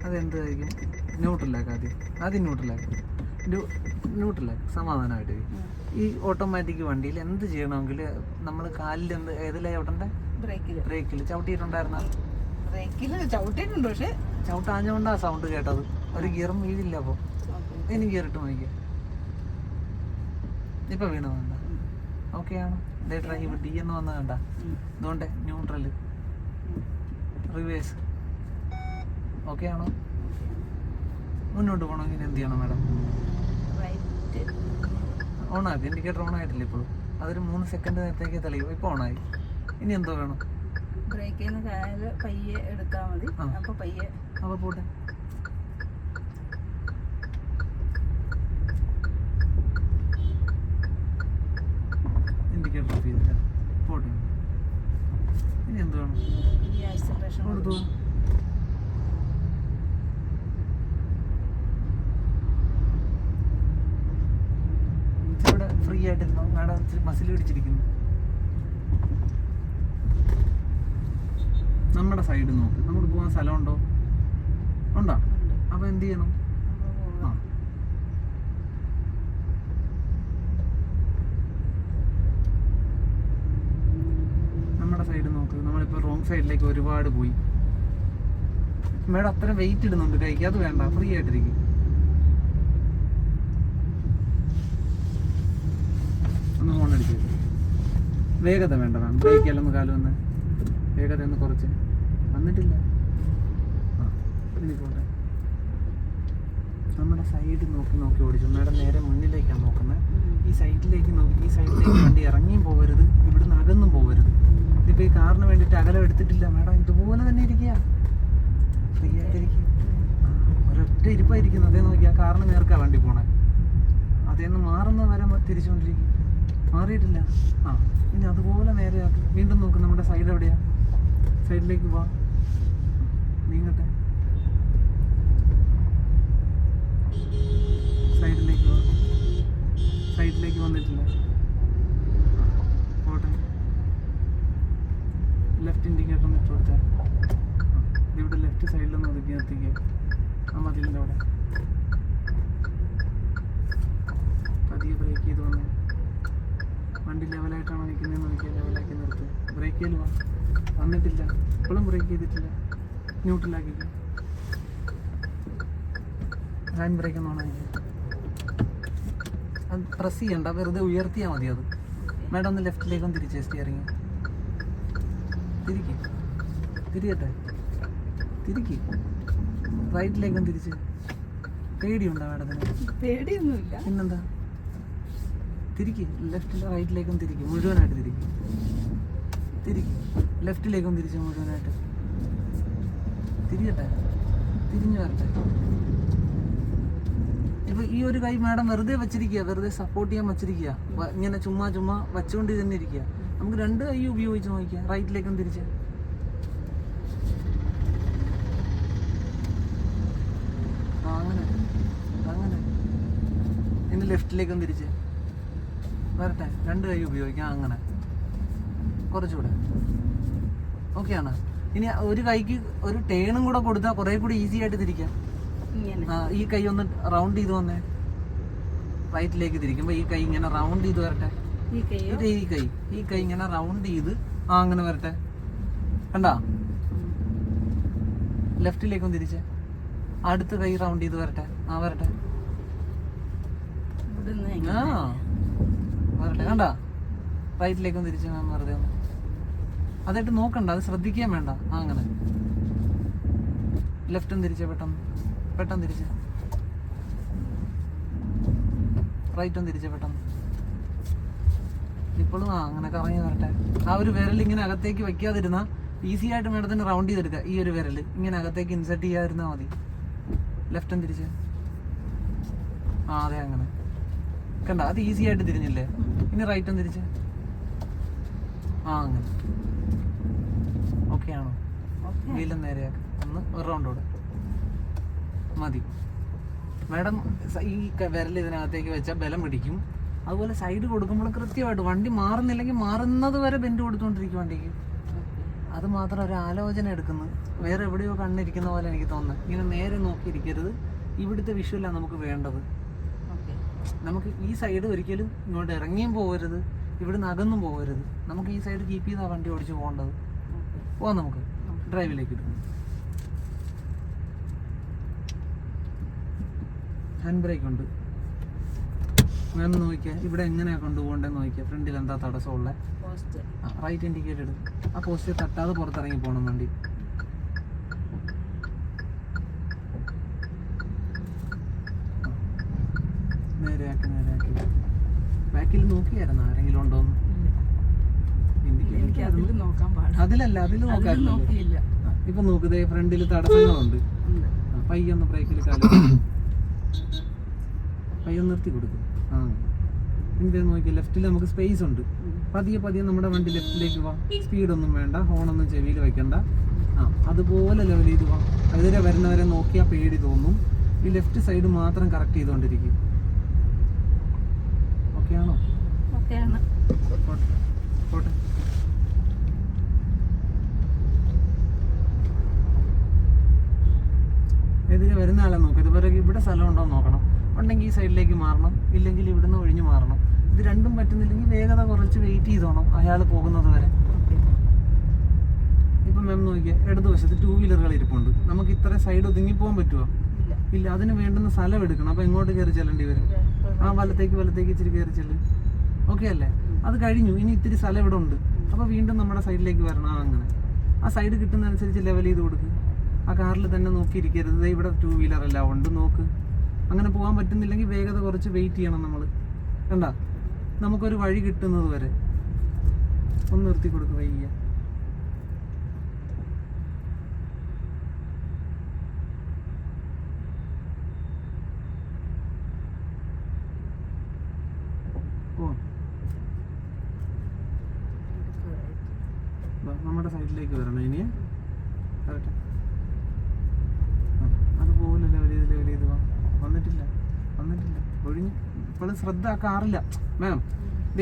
അതെന്തായിരിക്കും? ന്യൂട്രലാക്ക് ആദ്യം ന്യൂട്രലാക്ക് സമാധാനമായിട്ട്. ഈ ഓട്ടോമാറ്റിക് വണ്ടിയിൽ എന്ത് ചെയ്യണമെങ്കിൽ നമ്മൾ കാലിൽ ഏതിലാ ചവിട്ടണ്ടേ? ബ്രേക്കിൽ ചവിട്ടിയിട്ടുണ്ടായിരുന്ന? ചവിട്ടിയിട്ടുണ്ട്, പക്ഷെ ചവിട്ടാഞ്ഞുകൊണ്ടാ സൗണ്ട് കേട്ടത്. ഒരു ഗിയറും വീഴില്ല. അപ്പോൾ ഇനി ഗിയറിട്ട് നോക്കിയാ ഇപ്പൊ വീണ വേണ്ട. ഓക്കെ ആണോ? ഡി എന്ന് വന്നത് കണ്ട? അതുകൊണ്ട് ന്യൂട്രല്, റിവേഴ്സ്. ഓക്കെ ആണോ? മുന്നോട്ട് പോകണമെങ്കിൽ എന്ത് ചെയ്യണം മാഡം? ഓണാക്കി. ഇൻഡിക്കേറ്റർ ഓൺ ആയിട്ടില്ല ഇപ്പോഴും. അതൊരു 3 സെക്കൻഡ് നേരത്തേക്ക് തെളിയും. ഇപ്പോൾ ഓണായി. ഇനി എന്തോ വേണം? ബ്രേക്കിൽ നിന്ന് കാല് പയ്യെ എടുത്താൽ മതി. അപ്പോൾ പയ്യെ അപ്പോൾ പോട്ടെ. ഇൻഡിക്കേറ്റർ ഓഫ് ചെയ്തില്ല. പോട്ടെ. ഇനി എന്ത് വേണം? ഈ ആക്സിലറേഷൻ കൊടുത്തു. ഇവിടെ ഫ്രീ ആയിട്ടിരുന്നോ? മാഡം മസിൽ പിടിച്ചിരിക്കുന്നു. നമ്മുടെ സൈഡ് നോക്ക്. നമുക്ക് പോകാൻ സ്ഥലമുണ്ടോ? ഉണ്ടോ? അപ്പൊ എന്ത് ചെയ്യണം? നമ്മുടെ സൈഡ് നോക്ക്. നമ്മളിപ്പോ റോങ് സൈഡിലേക്ക് ഒരുപാട് പോയി. മേഡം അത്ര വെയിറ്റ് ഇടുന്നുണ്ട് കൈക്ക്. അത് വേണ്ട, ഫ്രീ ആയിട്ടിരിക്കും. ഒന്ന് ഫോൺ അടിച്ചു. വേഗത വേണ്ട വേണം. ബ്രേക്കല്ലൊന്ന് കാലം വന്ന് വേഗത ഒന്ന് കുറച്ച്. വന്നിട്ടില്ല. ഇനി പോട്ടെ. നമ്മുടെ സൈഡ് നോക്കി ഓടിച്ചു. മേഡം നേരെ മുന്നിലേക്കാണ് നോക്കുന്നത്. ഈ സൈഡിലേക്ക് നോക്കി. ഈ സൈഡിലേക്ക് വണ്ടി ഇറങ്ങിയും പോകരുത്, ഇവിടുന്ന് അകന്നും പോകരുത്. ഇതിപ്പോൾ ഈ കാറിന് വേണ്ടിയിട്ട് അകലം എടുത്തിട്ടില്ല മേഡം. ഇതുപോലെ തന്നെ ഇരിക്കുക, ഫ്രീ ആയിട്ടിരിക്കുക. ഒരൊറ്റ ഇരിപ്പായിരിക്കുന്നു. അതേ നോക്കി. ആ കാറിന് നേർക്കാണ് വണ്ടി പോണേ. അതേന്ന് മാറുന്ന വരെ തിരിച്ചുകൊണ്ടിരിക്കും. മാറിയിട്ടില്ല. ഇനി അതുപോലെ നേരെ ആക്കി. വീണ്ടും നോക്കും. നമ്മുടെ സൈഡ് എവിടെയാ? സൈഡിലേക്ക് പോവാം. നീങ്ങട്ടെ. സൈഡിലേക്ക് പോവാം. സൈഡിലേക്ക് വന്നിട്ടില്ല. പോട്ടെ. ലെഫ്റ്റ് ഇൻഡിക്കേറ്റർ ഒന്ന് ഇട്ട് കൊടുത്താൽ. ഇവിടെ ലെഫ്റ്റ് സൈഡിലൊന്ന് ഒതുക്കി നിർത്തിക്കുക. ആ മതിലിൻ്റെ അവിടെ പതിയെ ബ്രേക്ക് ചെയ്ത് വന്നേ. വണ്ടി ലെവലായിട്ടാണോ നിൽക്കുന്നതെന്ന് നോക്കിയാൽ ലെവലാക്കി നിർത്ത്. ബ്രേക്ക് ചെയ്ത് പോവാം. വന്നിട്ടില്ല. ഇപ്പോഴും ബ്രേക്ക് ചെയ്തിട്ടില്ല. ന്യൂട്രലാക്കിക്കുക. ഹാൻഡ് ബ്രേക്ക് ഒന്ന് ഓണാക്കി. അത് പ്രസ് ചെയ്യണ്ട, വെറുതെ ഉയർത്തിയാൽ മതി. അത് മേഡം ഒന്ന് ലെഫ്റ്റിലേക്കൊന്ന് തിരിച്ചേ. സ്റ്റിയറിങ് തിരിയട്ടെ. റൈറ്റിലേക്കൊന്ന് തിരിച്ച്. പേടിയുണ്ടോ മേഡത്തിന്? പേടിയൊന്നുമില്ല. പിന്നെന്താ? ലെഫ്റ്റിൽ റൈറ്റിലേക്കും തിരിക്കും. മുഴുവനായിട്ട് തിരിക്കും. ലെഫ്റ്റിലേക്കും തിരിച്ച് മുഴുവനായിട്ട് തിരിയട്ടെ. തിരിഞ്ഞു വരട്ടെ. ഇപ്പൊ ഈ ഒരു കൈ മാഡം വെറുതെ വെച്ചിരിക്കുക. വെറുതെ സപ്പോർട്ട് ചെയ്യാൻ വെച്ചിരിക്കുക. ഇങ്ങനെ ചുമ്മാ വച്ചുകൊണ്ട് തന്നെ ഇരിക്കുക. നമുക്ക് 2 കൈ ഉപയോഗിച്ച് നോക്കിയാൽ. റൈറ്റിലേക്കും തിരിച്ച്. അങ്ങനെ ഇനി ലെഫ്റ്റിലേക്കും തിരിച്ച് വരട്ടെ. 2 കൈ ഉപയോഗിക്കാം. അങ്ങനെ കുറച്ചുകൂടെ ഓക്കെ ആണ്. ഇനി ഒരു കൈക്ക് ഒരു ടേണും കൂടെ കൊടുത്താൽ കുറെ കൂടി ഈസി ആയിട്ട് തിരിക്കാം. ഈ കൈ ഒന്ന് റൗണ്ട് ചെയ്ത് വന്നേ. റൈറ്റിലേക്ക് തിരിക്കുമ്പോൾ ഈ കൈ ഇങ്ങനെ റൗണ്ട് ചെയ്ത് വരട്ടെ. ഈ കൈ ഇങ്ങനെ റൗണ്ട് ചെയ്ത് അങ്ങനെ വരട്ടെ. കണ്ടാ? ലെഫ്റ്റിലേക്കും തിരിച്ച്. അടുത്ത കൈ റൗണ്ട് ചെയ്ത് വരട്ടെ. വരട്ടെ. വരട്ടെ. കണ്ടാ? റൈറ്റിലേക്കും തിരിച്ച് വെറുതെ ഒന്ന് അതായിട്ട് നോക്കണ്ട. അത് ശ്രദ്ധിക്കാൻ വേണ്ട. അങ്ങനെ ലെഫ്റ്റും തിരിച്ച് പെട്ടെന്ന് തിരിച്ച്. റൈറ്റും തിരിച്ച് പെട്ടെന്ന്. ഇപ്പോഴും അങ്ങനെ കറങ്ങി വരട്ടെ. ആ ഒരു വിരൽ ഇങ്ങനെ അകത്തേക്ക് വെക്കാതിരുന്ന ഈസി ആയിട്ട് മേഡത്തിന് റൗണ്ട് ചെയ്തെടുക്കുക. ഈ ഒരു വിരൽ ഇങ്ങനെ അകത്തേക്ക് ഇൻസെർട്ട് ചെയ്യാതിരുന്നാൽ മതി. ലെഫ്റ്റും തിരിച്ച്. അതെ അങ്ങനെ. കണ്ട? അത് ഈസി ആയിട്ട് തിരിഞ്ഞില്ലേ? ഇനി റൈറ്റും തിരിച്ച്. അങ്ങനെ ഓക്കെ ആണോ? വീലും നേരെയാക്കി. ഒരു റൗണ്ട് കൂടെ മതി മാഡം. ഈ വിരൽ ഇതിനകത്തേക്ക് വെച്ചാൽ ബലം പിടിക്കും. അതുപോലെ സൈഡ് കൊടുക്കുമ്പോൾ കൃത്യമായിട്ട് വണ്ടി മാറുന്നില്ലെങ്കിൽ മാറുന്നത് വരെ ബെൻഡ് കൊടുത്തുകൊണ്ടിരിക്കും വണ്ടിക്ക്. അത് മാത്രം ഒരു ആലോചന എടുക്കുന്നു. വേറെ എവിടെയോ കണ്ണിരിക്കുന്ന പോലെ എനിക്ക് തോന്നുന്നത്. ഇങ്ങനെ നേരെ നോക്കിയിരിക്കരുത്. ഇവിടുത്തെ വിഷ്വലാണ് നമുക്ക് വേണ്ടത്. ഓക്കെ. നമുക്ക് ഈ സൈഡ് ഒരിക്കലും ഇങ്ങോട്ട് ഇറങ്ങിയും പോകരുത്, ഇവിടുന്ന് അകന്നും പോകരുത്. നമുക്ക് ഈ സൈഡ് കീപ്പ് ചെയ്താൽ വണ്ടി ഓടിച്ച് പോകേണ്ടത്. പോവാം നമുക്ക് ഡ്രൈവിലേക്ക് ഇടും. ഹാൻഡ് ബ്രേക്ക് ഉണ്ട്. ഞാൻ നോക്കിയാൽ ഇവിടെ എങ്ങനെയാണ് കൊണ്ടുപോകേണ്ടതെന്ന് നോക്കിയാൽ ഫ്രണ്ടിൽ എന്താ തടസ്സമുള്ളത്. പോസ്റ്റ്. റൈറ്റ് ഇൻഡിക്കേറ്റർ ഇടും. ആ പോസ്റ്റ് തട്ടാതെ പുറത്തിറങ്ങി പോകണം വണ്ടി. നേരെയാക്കി നേരെയാക്കി. ബാക്കിൽ നോക്കിയായിരുന്നു ആരെങ്കിലും ഉണ്ടോന്ന്. എനിക്ക് അതിൽ നോക്കാൻ പാടില്ല. അതിലല്ല, അതിൽ നോക്കാറില്ല. നോക്കിയില്ല. ഇപ്പൊ നോക്കുന്നേ ഫ്രണ്ടിൽ തടസ്സങ്ങളുണ്ട്. പയ്യൊന്ന് ബ്രേക്കിൽ കാലം പയ്യൊന്ന് നിർത്തി കൊടുക്കും. ആ എന്ത് നോക്കിയാൽ ലെഫ്റ്റിൽ നമുക്ക് സ്പേസ് ഉണ്ട്. പതിയെ പതിയെ നമ്മുടെ വണ്ടി ലെഫ്റ്റിലേക്ക് പോവാം. സ്പീഡൊന്നും വേണ്ട, ഹോണൊന്നും ചെവിയിൽ വെക്കണ്ട. അതുപോലെ ലെവൽ ചെയ്ത് പോവാം. എതിരെ വരുന്നവരെ നോക്കിയാൽ പേടി തോന്നും. ഈ ലെഫ്റ്റ് സൈഡ് മാത്രം കറക്റ്റ് ചെയ്തുകൊണ്ടിരിക്കും. ഓക്കെ ആണോ? ഓക്കെയാണ്. പോട്ടെ. എതിരെ വരുന്ന ആളെ നോക്കാം. ഇതുവരെ ഇവിടെ സ്ഥലം ഉണ്ടോ എന്ന് നോക്കണം. ഉണ്ടെങ്കിൽ ഈ സൈഡിലേക്ക് മാറണം, ഇല്ലെങ്കിൽ ഇവിടുന്ന് ഒഴിഞ്ഞു മാറണം. ഇത് രണ്ടും പറ്റുന്നില്ലെങ്കിൽ വേഗത കുറച്ച് വെയിറ്റ് ചെയ്തോണം അയാൾ പോകുന്നത് വരെ. ഇപ്പം മാം നോക്കിയാൽ ഇടതുവശത്ത് 2 വീലറുകൾ ഇരിപ്പുണ്ട്. നമുക്ക് ഇത്ര സൈഡ് ഒതുങ്ങി പോകാൻ പറ്റുമോ? ഇല്ല. അതിന് വേണ്ടുന്ന സ്ഥലം എടുക്കണം. അപ്പം എങ്ങോട്ട് കയറി ചെല്ലേണ്ടി വരും? വലത്തേക്ക് ഇച്ചിരി കയറി ചെല്ലും. ഓക്കെ അല്ലേ? അത് കഴിഞ്ഞു. ഇനി ഇത്തിരി സ്ഥലം ഇവിടെ ഉണ്ട്. അപ്പോൾ വീണ്ടും നമ്മുടെ സൈഡിലേക്ക് വരണം. അങ്ങനെ ആ സൈഡ് കിട്ടുന്നതനുസരിച്ച് ലെവൽ ചെയ്ത് കൊടുക്കുക. ആ കാറിൽ തന്നെ നോക്കിയിരിക്കരുത്. ഇവിടെ 2 വീലർ എല്ലാം ഉണ്ട്, നോക്ക്. അങ്ങനെ പോകാൻ പറ്റുന്നില്ലെങ്കിൽ വേഗത കുറച്ച് വെയിറ്റ് ചെയ്യണം നമ്മൾ. കണ്ട, നമുക്കൊരു വഴി കിട്ടുന്നത് വരെ ഒന്ന് നിർത്തി കൊടുക്കുക. വയ്യ നമ്മുടെ സൈഡിലേക്ക് വരണം. ഇനി അതുപോലെ ലെവൽ ചെയ്ത് വന്നിട്ടില്ല ഒഴിഞ്ഞു. ഇപ്പോഴും ശ്രദ്ധ ആ കാറില്ല മാം.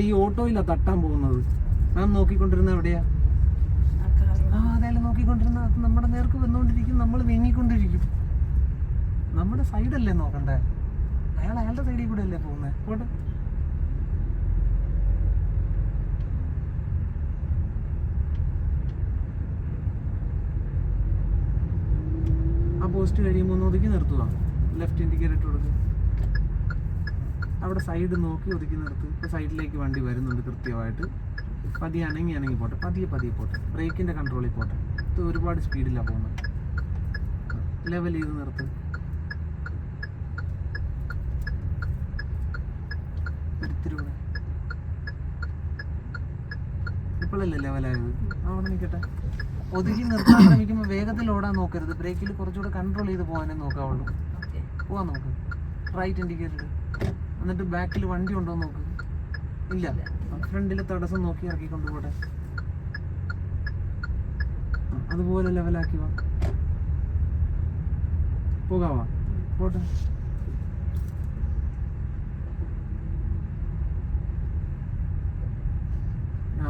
ഈ ഓട്ടോയില്ല തട്ടാൻ പോകുന്നത്. മാം നോക്കിക്കൊണ്ടിരുന്ന എവിടെയാ? അതെല്ലാം നോക്കിക്കൊണ്ടിരുന്ന അത് നമ്മുടെ നേർക്ക് വന്നുകൊണ്ടിരിക്കും. നമ്മൾ നീങ്ങിക്കൊണ്ടിരിക്കും. നമ്മുടെ സൈഡല്ലേ നോക്കണ്ടേ? അയാളുടെ സൈഡിൽ കൂടെ അല്ലേ പോകുന്നത്? പോട്ടെ. ആ പോസ്റ്റ് കഴിയുമ്പോൾ ഒന്ന് ഒതുക്കി നിർത്തുക. ലെഫ്റ്റ് ഇൻഡിക്കേറ്റർ ഇട്ട് കൊടുക്കുക. അവിടെ സൈഡ് നോക്കി ഒതുക്കി നിർത്തുക. ഇപ്പോൾ സൈഡിലേക്ക് വണ്ടി വരുന്നുണ്ട് കൃത്യമായിട്ട്. പതിയെ അനങ്ങി പോട്ടെ. പതിയെ പോട്ടെ. ബ്രേക്കിൻ്റെ കൺട്രോളിൽ പോട്ടെ. ഇത് ഒരുപാട് സ്പീഡിലാണ് പോകുന്നത്. ലെവൽ ചെയ്ത് നിർത്തുക. ഒരിത്തിരി കൂടെ. ഇപ്പോഴല്ലേ ലെവലായത്? അവിടെ നിൽക്കട്ടെ. ഒതുക്കി നിർത്താൻ ശ്രമിക്കുമ്പോൾ വേഗത്തിൽ ഓടാൻ നോക്കരുത്. ബ്രേക്കിൽ കുറച്ചുകൂടെ കൺട്രോൾ ചെയ്ത് പോകാനേ നോക്കാവുള്ളൂ. പോവാൻ നോക്ക്. Right indicator. എന്നിട്ട് ബാക്കിൽ വണ്ടി ഉണ്ടോ നോക്ക്. ഇല്ല. ഫ്രണ്ടിൽ തടസ്സം നോക്കി ഇറക്കിക്കൊണ്ട് പോട്ടെ. അതുപോലെ ലെവലാക്കി പോകാവാ. പോട്ടെ.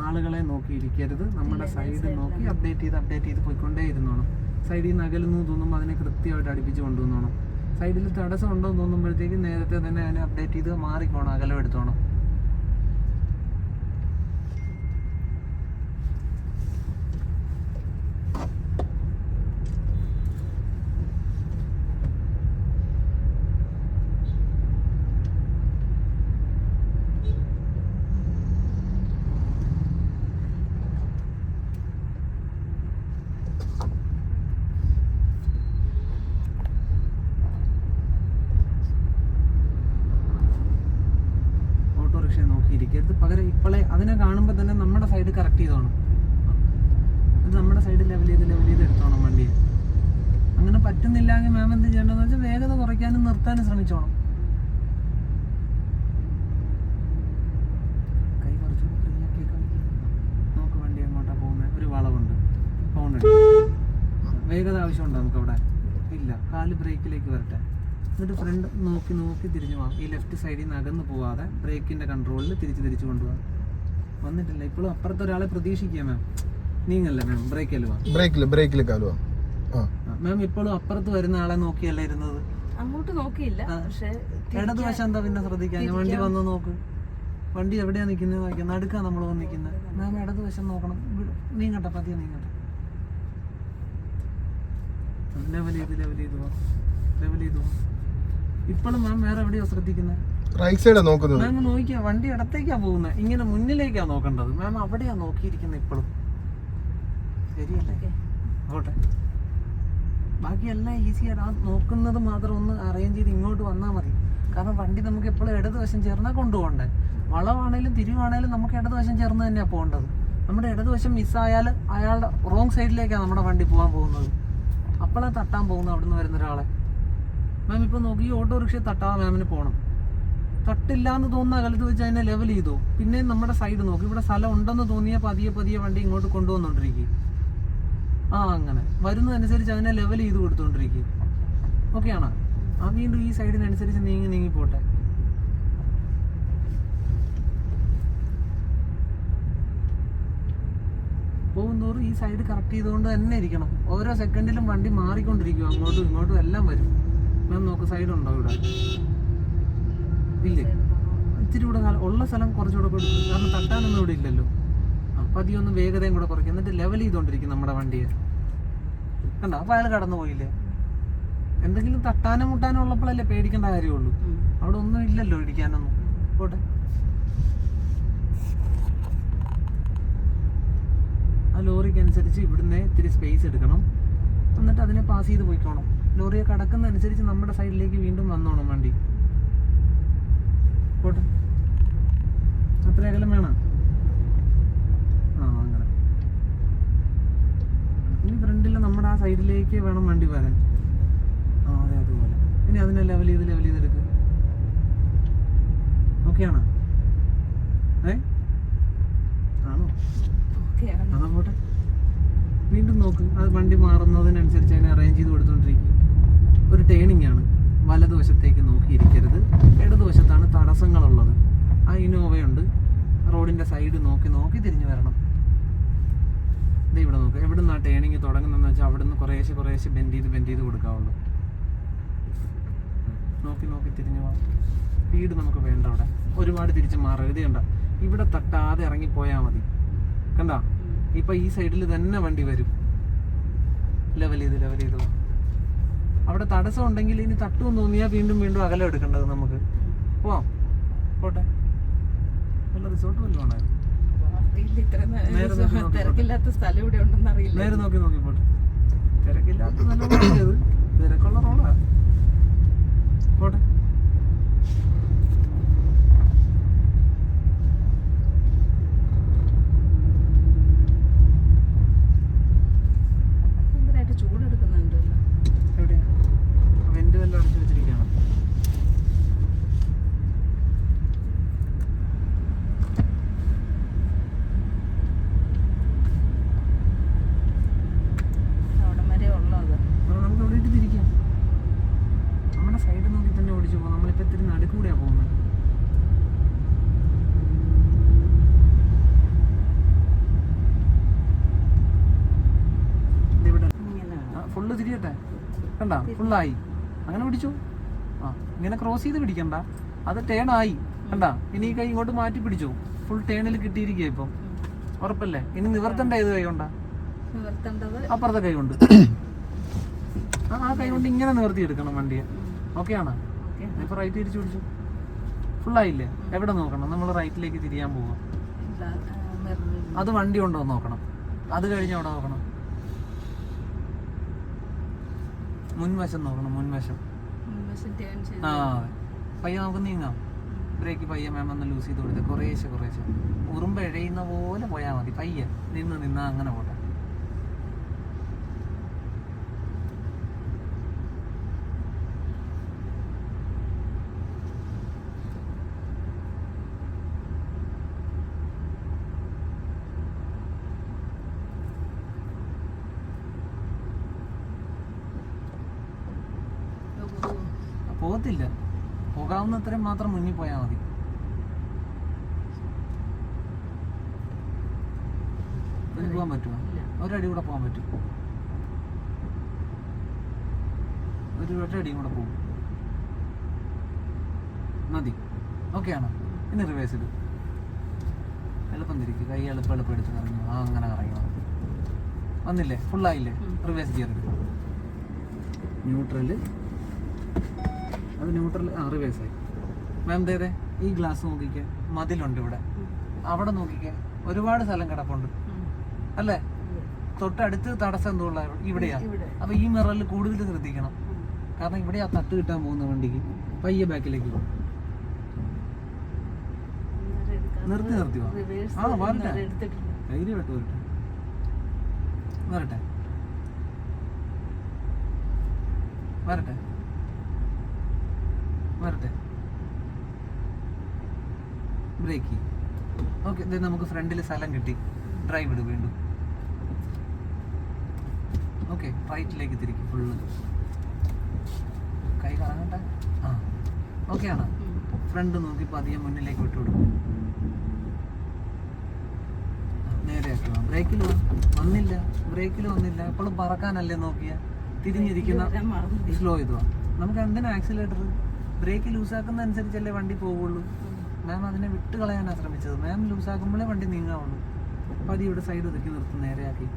ആളുകളെ നോക്കിയിരിക്കരുത്. നമ്മുടെ സൈഡ് നോക്കി അപ്ഡേറ്റ് ചെയ്ത് പോയിക്കൊണ്ടേ ഇരുന്നോണം. സൈഡിൽ നിന്ന് അകലുന്നു തോന്നുമ്പോൾ അതിനെ കൃത്യമായിട്ട് അടുപ്പിച്ച് കൊണ്ടുവന്നോണം. സൈഡിൽ തടസ്സം ഉണ്ടോ എന്ന് തോന്നുമ്പോഴത്തേക്ക് നേരത്തെ തന്നെ അതിനെ അപ്ഡേറ്റ് ചെയ്ത് മാറിക്കോണം, അകലം എടുത്തോണം. നോക്കിയിരിക്കരുത്. പകരം ഇപ്പോഴേ അതിനെ കാണുമ്പോൾ തന്നെ നമ്മുടെ സൈഡ് കറക്റ്റ് ചെയ്തോണം. അത് നമ്മുടെ സൈഡ് ലെവൽ ചെയ്ത് എടുത്തോണം വണ്ടിയെ. അങ്ങനെ പറ്റുന്നില്ലെങ്കിൽ മാം എന്ത് ചെയ്യേണ്ടതെന്ന് വെച്ചാൽ വേഗത കുറയ്ക്കാനും നിർത്താനും ശ്രമിച്ചോണം. കൈ കുറച്ചുകൂടി ഫ്രീ ആക്കി നോക്ക്. വണ്ടി എങ്ങോട്ടാണ് പോകുന്നത്? ഒരു വളവുണ്ട്. പോകുന്നുണ്ട്. വേഗത ആവശ്യമുണ്ടോ നമുക്ക് അവിടെ? ഇല്ല. കാല് ബ്രേക്കിലേക്ക് വരട്ടെ. എന്നിട്ട് ഫ്രണ്ട് നോക്കി തിരിഞ്ഞു പോകാം. ഈ ലെഫ്റ്റ് സൈഡിൽ നിന്ന് അകന്ന് പോവാതെ ബ്രേക്കിൻ്റെ കൺട്രോളിൽ തിരിച്ച് കൊണ്ടുപോകാം. വന്നിട്ടില്ല. ഇപ്പോഴും അപ്പുറത്ത് ഒരാളെ പ്രതീക്ഷിക്കുക മാം. നീങ്ങല്ലേ മാം, ബ്രേക്കല്ലേ വാ. ബ്രേക്കിൽ കാലുവാ. ആ മാം ഇപ്പോഴും അപ്പുറത്ത് വരുന്ന ആളെ നോക്കിയല്ലേ ഇരുന്നത്? അങ്ങോട്ട് നോക്കിയില്ല, പക്ഷെ ഇടതുവശം എന്താ പിന്നെ ശ്രദ്ധിക്കാൻ? വണ്ടി വന്ന് നോക്ക്, വണ്ടി എവിടെയാ നിൽക്കുന്നത് നോക്കിയാൽ നടുക്കാ നമ്മൾ വന്ന് നിൽക്കുന്നത്. മാം ഇടതുവശം നോക്കണം. നീങ്ങട്ടെ, പതിയെ നീങ്ങട്ടെ. ലെവൽ ചെയ്ത് പോവാം. ഇപ്പോഴും മാം വേറെ എവിടെയോ ശ്രദ്ധിക്കുന്നത്? റൈറ്റ് സൈഡാ നോക്കുന്നത്. മാം നോക്കിയാ വണ്ടി ഇടത്തേക്കാ പോകുന്നത്, ഇങ്ങനെ മുന്നിലേക്കാ നോക്കേണ്ടത്. മാം അവിടെയാ നോക്കിയിരിക്കുന്നത് ഇപ്പോഴും. ശരിയല്ലേ? ഓട്ടെ, ബാക്കിയെല്ലാം ഈസിയാണ്. ആ നോക്കുന്നത് മാത്രം ഒന്ന് അറേഞ്ച് ചെയ്ത് ഇങ്ങോട്ട് വന്നാൽ മതി. കാരണം വണ്ടി നമുക്ക് എപ്പോഴും ഇടതുവശം ചേർന്നാൽ കൊണ്ടുപോകണ്ടേ. വളവാണേലും തിരിവാണേലും നമുക്ക് ഇടതുവശം ചേർന്ന് തന്നെയാണ് പോകേണ്ടത്. നമ്മുടെ ഇടതുവശം മിസ്സായാൽ അയാളുടെ റോങ് സൈഡിലേക്കാണ് നമ്മുടെ വണ്ടി പോകാൻ പോകുന്നത്. അപ്പോഴാണ് തട്ടാൻ പോകുന്നത് അവിടുന്ന് വരുന്ന ഒരാളെ. മാം ഇപ്പോൾ നോക്കി, ഈ ഓട്ടോറിക്ഷയെ തട്ടാതെ മാമിന് പോകണം. തട്ടില്ല എന്ന് തോന്നുന്ന അകലത്ത് വെച്ച് അതിനെ ലെവൽ ചെയ്തു. പിന്നെ നമ്മുടെ സൈഡ് നോക്കി, ഇവിടെ സ്ഥലം ഉണ്ടെന്ന് തോന്നിയാൽ പതിയെ വണ്ടി ഇങ്ങോട്ട് കൊണ്ടുവന്നുകൊണ്ടിരിക്കും. അങ്ങനെ വരുന്നതനുസരിച്ച് അതിനെ ലെവൽ ചെയ്ത് കൊടുത്തുകൊണ്ടിരിക്കും. ഓക്കെയാണോ? വീണ്ടും ഈ സൈഡിനനുസരിച്ച് നീങ്ങി പോട്ടെ. പോകുന്തോറും ഈ സൈഡ് കറക്റ്റ് ചെയ്തുകൊണ്ട് തന്നെ ഇരിക്കണം. ഓരോ സെക്കൻഡിലും വണ്ടി മാറിക്കൊണ്ടിരിക്കും, അങ്ങോട്ടും ഇങ്ങോട്ടും എല്ലാം വരും. മാം നോക്ക്, സൈഡ് ഉണ്ടോ ഇവിടെ? ഇല്ലേ? ഇത്തിരി കൂടെ ഉള്ള സ്ഥലം കുറച്ചുകൂടെ കൊടുക്കും, കാരണം തട്ടാനൊന്നും ഇവിടെ ഇല്ലല്ലോ. പതിയെ ഒന്ന് വേഗതയും കൂടെ കുറയ്ക്കും, എന്നിട്ട് ലെവൽ ചെയ്തുകൊണ്ടിരിക്കും നമ്മുടെ വണ്ടിയെ. കണ്ടോ? അപ്പോൾ അയാൾ കടന്നു പോയില്ലേ? എന്തെങ്കിലും തട്ടാനും മുട്ടാനും ഉള്ളപ്പോഴല്ലേ പേടിക്കേണ്ട കാര്യമുള്ളൂ. അവിടെ ഒന്നും ഇല്ലല്ലോ ഇടിക്കാനൊന്നും. പോട്ടെ. ആ ലോറിക്ക് അനുസരിച്ച് ഇവിടുന്ന് ഇത്തിരി സ്പേസ് എടുക്കണം, എന്നിട്ട് അതിനെ പാസ് ചെയ്ത് പോയിക്കോണം. ലോറിയെ കടക്കുന്നതനുസരിച്ച് നമ്മുടെ സൈഡിലേക്ക് വീണ്ടും വന്നോണം വണ്ടി. പോട്ടെ. അത്ര അകലം വേണം. അങ്ങനെ ഇനി ഫ്രണ്ടിൽ നമ്മുടെ ആ സൈഡിലേക്ക് വേണം വണ്ടി വരാൻ. അതെ, അതുപോലെ. ഇനി അതിനെ ലെവൽ ചെയ്തെടുക്കുക. ഓക്കെയാണോ? ആണോ? അതാ പോട്ടെ. വീണ്ടും നോക്ക്, അത് വണ്ടി മാറുന്നതിനനുസരിച്ച് അതിനെ അറേഞ്ച് ചെയ്ത് കൊടുത്തോണ്ടിരിക്കും. ഒരു ടേണിംഗ് ആണ്, വലതുവശത്തേക്ക് നോക്കിയിരിക്കരുത്. ഇടതുവശത്താണ് തടസ്സങ്ങളുള്ളത്. ആ ഇന്നോവയുണ്ട്, റോഡിന്റെ സൈഡ് നോക്കി തിരിഞ്ഞു വരണം. ഇത് ഇവിടെ നോക്ക്, എവിടെ നിന്നാ ടേണിങ് തുടങ്ങുന്നതെന്ന് വെച്ചാൽ അവിടെ നിന്ന് കുറേശ്ശെ ബെൻഡ് ചെയ്ത് കൊടുക്കാവുള്ളൂ. നോക്കി തിരിഞ്ഞു പോകാം. സ്പീഡ് നമുക്ക് വേണ്ട, അവിടെ ഒരുപാട് തിരിച്ച് മാറരുത്. കണ്ട, ഇവിടെ തട്ടാതെ ഇറങ്ങിപ്പോയാൽ മതി. കണ്ട, ഇപ്പൊ ഈ സൈഡിൽ തന്നെ വണ്ടി വരും. ലെവൽ ചെയ്ത് അവിടെ തടസ്സം ഉണ്ടെങ്കിൽ ഇനി തട്ടുമെന്ന് തോന്നിയാൽ വീണ്ടും അകലം എടുക്കേണ്ടത് നമുക്ക്. പോട്ടെ. വല്ല റിസോർട്ട് വല്ലതും ആണോ? തിരക്കില്ലാത്ത സ്ഥലം ഇവിടെ ഉണ്ടെന്ന് അറിയില്ല. നേരെ നോക്കി പോട്ടെ. തിരക്കില്ലാത്ത നല്ല തിരക്കുള്ള റോഡാ. പോട്ടെ. ചൂടെടുക്കുന്നുണ്ടല്ലോ. എവിടെയാ? വെന്റ് വല്ലതും അടിച്ചു വെച്ചിരിക്കുകയാണ്. നമുക്ക് അവിടെ ഇട്ട് തിരിക്കാം. നമ്മുടെ സൈഡ് നോക്കി തന്നെ ഓടിച്ചു പോകാം. നമ്മളിപ്പോ ഇത്തിരി നടുക്കൂടെയാ പോകുന്നത്. ഇതിവിടെ ഫുള്ള് തിരിയട്ടെ. കണ്ട, ഫുള്ളായി. അങ്ങനെ പിടിച്ചു. ഇങ്ങനെ ക്രോസ് ചെയ്ത് പിടിക്കണ്ട, അത് ടേൺ ആയി. കണ്ട, ഇനി ഈ കൈ ഇങ്ങോട്ട് മാറ്റി പിടിച്ചു. ഫുൾ ടേണിൽ കിട്ടിയിരിക്കുക. ഇപ്പം ഉറപ്പല്ലേ? ഇനി നിവർത്തേണ്ട ഏത് കൈ കൊണ്ടാ? അപ്പുറത്തെ കൈ കൊണ്ട്. ആ കൈ കൊണ്ട് ഇങ്ങനെ നിവർത്തി എടുക്കണം വണ്ടിയെ. ഓക്കെയാണ്? ഇപ്പൊ റൈറ്റ് തിരിച്ചു പിടിച്ചു. ഫുള്ളായില്ലേ? എവിടെ നോക്കണം? നമ്മൾ റൈറ്റിലേക്ക് തിരിയാൻ പോവാം. അത് വണ്ടി ഉണ്ടോ നോക്കണം. അത് കഴിഞ്ഞ് അവിടെ നോക്കണം. മുൻവശം നോക്കണം, മുൻവശം. പയ്യെ നമുക്ക് നീങ്ങാം. ബ്രേക്ക് പയ്യെ മാം ഒന്ന് ലൂസ് ചെയ്ത് കൊടുത്ത് കുറേശ്ശെ ഉറുമ്പ് എഴയുന്ന പോലെ പോയാൽ മതി. പയ്യെ നിന്നാ അങ്ങനെ പോട്ടെ. പോകത്തില്ല, പോകാവുന്നത്രയും മാത്രം മുന്നിൽ പോയാൽ മതി. പോകാൻ പറ്റുമോ? ഒരടി കൂടെ പോകാൻ പറ്റും, ഒരടിയും കൂടെ പോകും, മതി. ഓക്കെ ആണോ? ഇനി റിവേഴ്സ് ഇടും, എളുപ്പം തിരിക്കും, കൈ എളുപ്പം എടുത്ത് കറങ്ങി. അങ്ങനെ കറങ്ങി വന്നില്ലേ? ഫുള്ളായില്ലേ? റിവേഴ്സ് ഗിയർ ഇടും, ന്യൂട്രല്, അത് ന്യൂട്രൽ. റിവേഴ്സായി. മാം ദേ ഈ ഗ്ലാസ് നോക്കിക്കേ, മതിലുണ്ട് ഇവിടെ, അവിടെ നോക്കിക്കേ, ഒരുപാട് സ്ഥലം കിടപ്പുണ്ട് അല്ലേ? തൊട്ടടുത്ത് തടസ്സം എന്തുള്ള ഇവിടെയാ. അപ്പൊ ഈ മിററിൽ കൂടുതൽ ശ്രദ്ധിക്കണം, കാരണം ഇവിടെ ആ തട്ട് കിട്ടാൻ പോകുന്ന വണ്ടിക്ക്. പയ്യെ ബാക്കിലേക്ക് പോകും. നിർത്തി വാ. വരട്ടെ, ധൈര്യമായിട്ട് വരട്ടെ, വരട്ടെ, വരട്ടെ. ബ്രേക്ക്. ഓക്കെ, നമുക്ക് ഫ്രണ്ടിൽ സ്ഥലം കിട്ടി. ഡ്രൈവ് ഇട് വീണ്ടും. ഓക്കെ, റൈറ്റിലേക്ക് തിരിക്കും ഫുള്ള്. കൈ കറങ്ങട്ടെ. ഓക്കെ ആണോ? ഫ്രണ്ട് നോക്കി പതിയെ മുന്നിലേക്ക് വിട്ടുകൊടുക്കും. നേരെ ആക്കുക. ബ്രേക്കിൽ വന്നില്ല, എപ്പോഴും പറക്കാനല്ലേ നോക്കിയ. തിരിഞ്ഞിരിക്കുന്ന സ്ലോ ചെയ്തു. നമുക്ക് എന്തിനാ ആക്സിലേറ്റർ? ബ്രേക്ക് ലൂസാക്കുന്ന അനുസരിച്ചല്ലേ വണ്ടി പോവുള്ളൂ. മാം അതിനെ വിട്ട് കളയാനാണ് ശ്രമിച്ചത്. മാം ലൂസാക്കുമ്പോഴേ വണ്ടി നീങ്ങാവുള്ളൂ. അപ്പം അത് ഇവിടെ സൈഡ് ഒതുക്കി നിർത്തും. നേരെയാക്കി.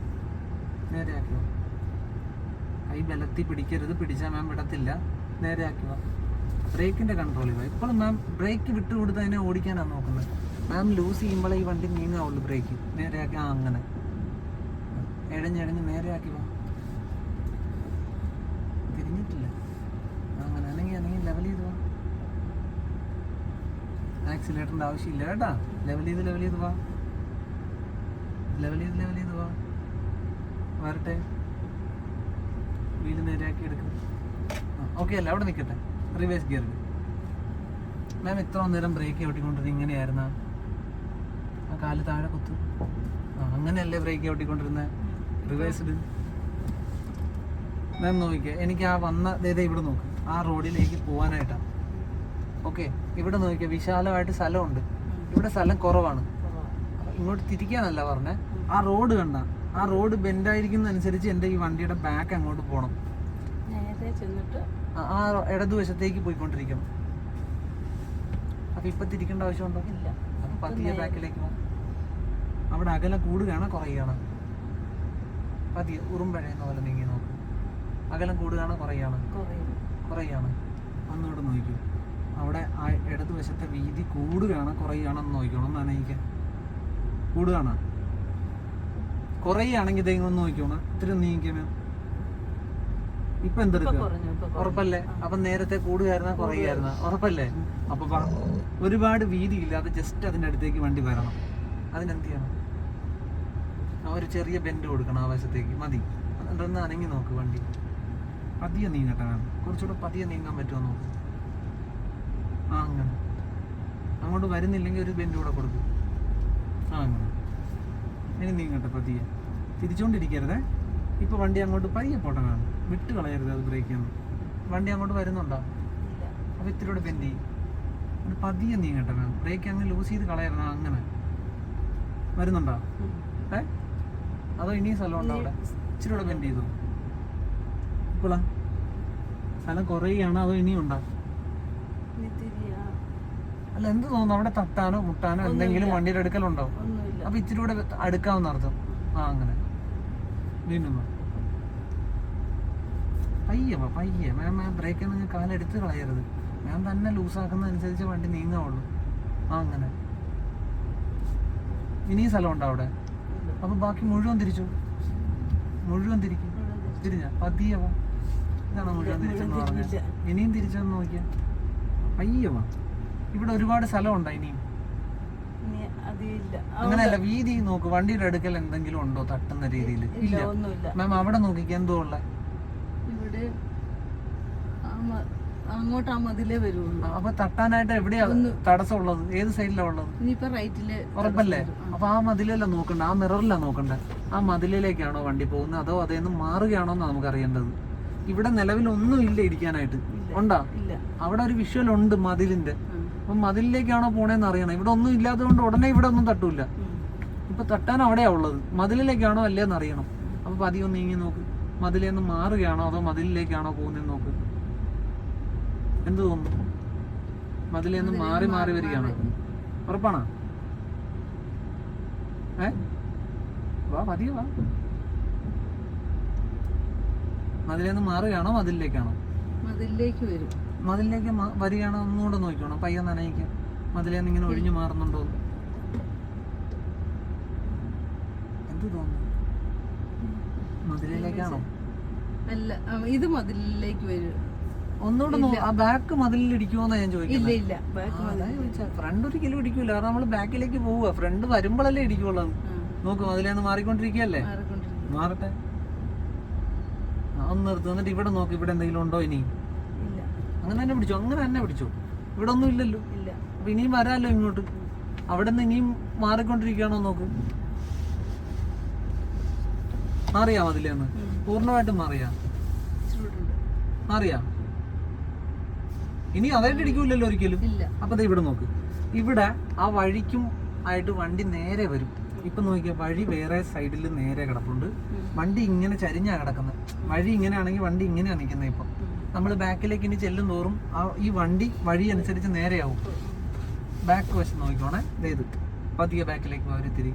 കൈ ബലത്തി പിടിക്കരുത്, പിടിച്ചാൽ മാം വിടത്തില്ല. നേരെയാക്കുക. ബ്രേക്കിൻ്റെ കൺട്രോൾ ചെയ്യുക. ഇപ്പോഴും മാം ബ്രേക്ക് വിട്ട് കൊടുത്ത് അതിനെ ഓടിക്കാനാണ് നോക്കുന്നത്. മാം ലൂസ് ചെയ്യുമ്പോഴേ ഈ വണ്ടി നീങ്ങാവുള്ളൂ. ബ്രേക്ക് നേരെയാക്കി. അങ്ങനെ എഴഞ്ഞെഴഞ്ഞ് നേരെയാക്കി വാ. തിരിഞ്ഞിട്ടില്ല. അങ്ങനെ അനങ്ങി ലെവൽ ചെയ്ത് വാ. ആക്സിലേറ്ററിൻ്റെ ആവശ്യമില്ല കേട്ടാ. ലെവൽ ചെയ്ത് വാ. ലെവൽ ചെയ്ത് വാ. വരട്ടെ. വീല് നേരെയാക്കി എടുക്കും. ഓക്കെ അല്ല, അവിടെ നിൽക്കട്ടെ. Reverse gear. മാം ഇത്ര നേരം ബ്രേക്ക് ചവിട്ടിക്കൊണ്ടിരുന്നത് ഇങ്ങനെയായിരുന്ന? ആ കാല് താഴെ കുത്തു. അങ്ങനെയല്ലേ ബ്രേക്ക് ചവിട്ടിക്കൊണ്ടിരുന്നത്? റിവേഴ്സ്ഡ്. മാം നോക്കിക്കേ, എനിക്ക് ആ വന്ന ഇവിടെ നോക്ക്, ആ റോഡിലേക്ക് പോകാനായിട്ടാണ്. ഓക്കെ, ഇവിടെ നോക്കിയാൽ വിശാലമായിട്ട് സ്ഥലമുണ്ട്. ഇവിടെ സ്ഥലം കുറവാണ്. ഇങ്ങോട്ട് തിരിക്കാനല്ല പറഞ്ഞേ. ആ റോഡ് കണ്ട, ആ റോഡ് ബെൻഡായിരിക്കുന്നതനുസരിച്ച് എൻ്റെ ഈ വണ്ടിയുടെ ബാക്ക് അങ്ങോട്ട് പോകണം. ആ ഇടതുവശത്തേക്ക് പോയിക്കൊണ്ടിരിക്കണം. അപ്പൊ ഇപ്പൊ തിരിക്കേണ്ട ആവശ്യമുണ്ടോ? ഇല്ല. അപ്പൊ പതിയെ ബാക്കിലേക്ക് പോകും. അവിടെ അകലം കൂടുകയാണ് കുറയുകയാണ്? പതിയെ ഉറുമ്പഴയുന്ന പോലെ നീങ്ങി നോക്കും. അകലം കൂടുകയാണ് കുറയുകയാണ്? ഒന്നുകൂടെ നോക്കൂ. അവിടെ ആ ഇടതുവശത്തെ വീതി കൂടുകയാണ് കുറയുകയാണെന്ന് നോക്കണം. ഒന്ന് അനയിക്കാൻ. കൂടുകയാണ് കുറയുകയാണെങ്കിൽ ഇതെങ്ങൊന്ന് നോക്കണം. ഇത്തിരി നീങ്ങിക്കാൻ. ഇപ്പൊ എന്തെടുക്കുക? ഉറപ്പല്ലേ? അപ്പൊ നേരത്തെ കൂടുകയായിരുന്ന കുറയുകയായിരുന്ന? ഉറപ്പല്ലേ? അപ്പൊ ഒരുപാട് വീതി ഇല്ലാതെ ജസ്റ്റ് അതിൻ്റെ അടുത്തേക്ക് വണ്ടി വരണം. അതിനെന്ത് ചെയ്യണം? ഒരു ചെറിയ ബെൻഡ് കൊടുക്കണം ആ വശത്തേക്ക്. മതി. എന്നിട്ടൊന്ന് അനങ്ങി നോക്ക് വണ്ടി. പതിയെ നീങ്ങട്ടെ. കുറച്ചുകൂടെ പതിയെ നീങ്ങാൻ പറ്റുമോ നോക്ക്. അങ്ങനെ അങ്ങോട്ട് വരുന്നില്ലെങ്കിൽ ഒരു ബെൻഡ് കൂടെ കൊടുക്കും. അങ്ങനെ ഇനി നീങ്ങട്ടെ പതിയെ. തിരിച്ചുകൊണ്ടിരിക്കരുതേ. ഇപ്പൊ വണ്ടി അങ്ങോട്ട് പയ്യെ പോട്ടെ. വിട്ട് കളയരുത് അത്. ബ്രേക്ക് ചെയ്യുന്നു. വണ്ടി അങ്ങോട്ട് വരുന്നുണ്ടോ? അപ്പൊ ഇത്തിരി കൂടെ ബെൻഡ് ചെയ്യും. പതിയെ നീങ്ങട്ടെ. ബ്രേക്ക് അങ്ങ് ലൂസ് ചെയ്ത് കളയരുത്. അങ്ങനെ വരുന്നുണ്ടോ? അതോ ഇനിയും സ്ഥലം ഉണ്ടോ അവിടെ? ഇച്ചിരി കൂടെ ബെൻഡ് ചെയ്തു. ഇപ്പോഴാ സ്ഥലം കുറയുകയാണോ അതോ ഇനിയും ഉണ്ടോ? അല്ല, എന്ത് തോന്നുന്നു? അവിടെ തട്ടാനോ മുട്ടാനോ എന്തെങ്കിലും വണ്ടിയുടെ അടുക്കലുണ്ടോ? അപ്പൊ ഇച്ചിരി കൂടെ അടുക്കാവുന്ന അർത്ഥം. അങ്ങനെ വീണ്ടും പയ്യെ. മാം ബ്രേക്ക് നിങ്ങൾ കാലെടുത്ത് കളയരുത്. മാം തന്നെ ലൂസാക്കുന്നതനുസരിച്ച് വണ്ടി നീങ്ങാവുള്ളൂ. അങ്ങനെ ഇനിയും സ്ഥലം ഉണ്ടോ അവിടെ? അപ്പൊ ബാക്കി മുഴുവൻ തിരിക്കും. തിരിഞ്ഞ പതിയെ വാ. ഇതാണ് മുഴുവൻ തിരിച്ചെന്ന് പറഞ്ഞത്. ഇനിയും തിരിച്ചെന്ന് നോക്കിയാ പയ്യെ വാ. ഇവിടെ ഒരുപാട് സ്ഥലമുണ്ടോ ഇനിയും? അങ്ങനെയല്ല, വീതി നോക്ക്. വണ്ടിയുടെ അടുക്കൽ എന്തെങ്കിലും ഉണ്ടോ തട്ടുന്ന രീതിയിൽ? ഇല്ല. മാം അവിടെ നോക്കിക്ക. എന്തോ ഉള്ള അങ്ങോട്ട് ആ മതിലേ വരുള്ളൂ. അപ്പൊ തട്ടാനായിട്ട് എവിടെയാ തടസ്സമുള്ളത്? ഏത് സൈഡിലാ ഉള്ളത്? ഉറപ്പല്ലേ? അപ്പൊ ആ മതിലല്ല നോക്കണ്ട, ആ മിററിലാ നോക്കണ്ടേ. ആ മതിലിലേക്കാണോ വണ്ടി പോകുന്നത് അതോ അതേന്ന് മാറുകയാണോ എന്ന് നമുക്ക് അറിയേണ്ടത്. ഇവിടെ നിലവിലൊന്നും ഇല്ല ഇടിക്കാനായിട്ട്. ഉണ്ടാ? അവിടെ ഒരു വിഷ്വൽ ഉണ്ട് മതിലിന്റെ. അപ്പൊ മതിലിലേക്കാണോ പോണേന്ന് അറിയണം. ഇവിടെ ഒന്നും ഇല്ലാത്തതുകൊണ്ട് ഉടനെ ഇവിടെ ഒന്നും തട്ടൂല. ഇപ്പൊ തട്ടാൻ അവിടെയാ ഉള്ളത്. മതിലിലേക്കാണോ അല്ലേന്ന് അറിയണം. അപ്പൊ പതിയെ ഒന്ന് നീങ്ങി നോക്ക്. മതിലേന്ന് മാറുകയാണോ അതോ മതിലിലേക്കാണോ പോകുന്നതെന്ന് നോക്ക്. എന്ത് തോന്നുന്നു? മതിലേന്ന് മാറി മാറി വരികയാണോ? ഉറപ്പാണോ? വാ പതിയെ വാ. മതിലേന്ന് മാറുകയാണോ മതിലിലേക്കാണോ? മതിലിലേക്ക് വരും. മതിലിലേക്ക് വരികയാണോ ഒന്നുകൂടെ നോക്കണം. പയ്യെ നനയിക്കാം. മതിലേന്ന് ഇങ്ങനെ ഒഴിഞ്ഞു മാറുന്നുണ്ടോ? എന്ത് തോന്നുന്നു? മതിലിലേക്കാണോ? അല്ല, ഇത് മതിലിലേക്ക് വരും. ഒന്നുകൂടെ ആ ബാക്ക് മതിലിൽ ഇടിക്കുമോന്നാ ഞാൻ ഇല്ല ചോദിക്കുന്നത്. ഇല്ല, ബാക്ക് ഫ്രണ്ട് ഒരിക്കലും ഇടിക്കൂല. കാരണം നമ്മള് ബാക്കിലേക്ക് പോവുക. ഫ്രണ്ട് വരുമ്പോഴല്ലേ ഇടിക്കുള്ളൂ. നോക്ക്, മതിലേന്ന് മാറിക്കൊണ്ടിരിക്കുകയല്ലേ. മാറട്ടെ. ഒന്ന് നിർത്തും. എന്നിട്ട് ഇവിടെ നോക്ക്, ഇവിടെ എന്തെങ്കിലും ഉണ്ടോ ഇനി? ഇല്ല. അങ്ങനെ തന്നെ പിടിച്ചോ, അങ്ങനെ തന്നെ പിടിച്ചോ. ഇവിടെ ഒന്നും ഇല്ലല്ലോ. ഇല്ല. അപ്പൊ ഇനിയും വരാല്ലോ ഇങ്ങോട്ട്. അവിടെ നിന്ന് ഇനിയും മാറിക്കൊണ്ടിരിക്കുകയാണോ നോക്ക്. മാറിയാ മതിലേന്ന്? പൂർണ്ണമായിട്ടും മാറിയാ? മാറിയാ? ഇനി അതായിട്ട് ഇടിക്കൂലല്ലോ ഒരിക്കലും. അപ്പൊ ദേ ഇവിടെ നോക്ക്. ഇവിടെ ആ വഴിക്കും ആയിട്ട് വണ്ടി നേരെ വരും. ഇപ്പൊ നോക്കിയാൽ വഴി വേറെ സൈഡിൽ നേരെ കിടപ്പുണ്ട്. വണ്ടി ഇങ്ങനെ ചരിഞ്ഞാ കിടക്കുന്നത്. വഴി ഇങ്ങനെയാണെങ്കിൽ വണ്ടി ഇങ്ങനെയാണ് നിൽക്കുന്നത്. ഇപ്പം നമ്മൾ ബാക്കിലേക്ക് ഇനി ചെല്ലും തോറും ഈ വണ്ടി വഴി അനുസരിച്ച് നേരെയാവും. ബാക്ക് വശം നോക്കിക്കോണേ. ഇത് പതിയെ ബാക്കിലേക്ക് പോരിത്തിരി.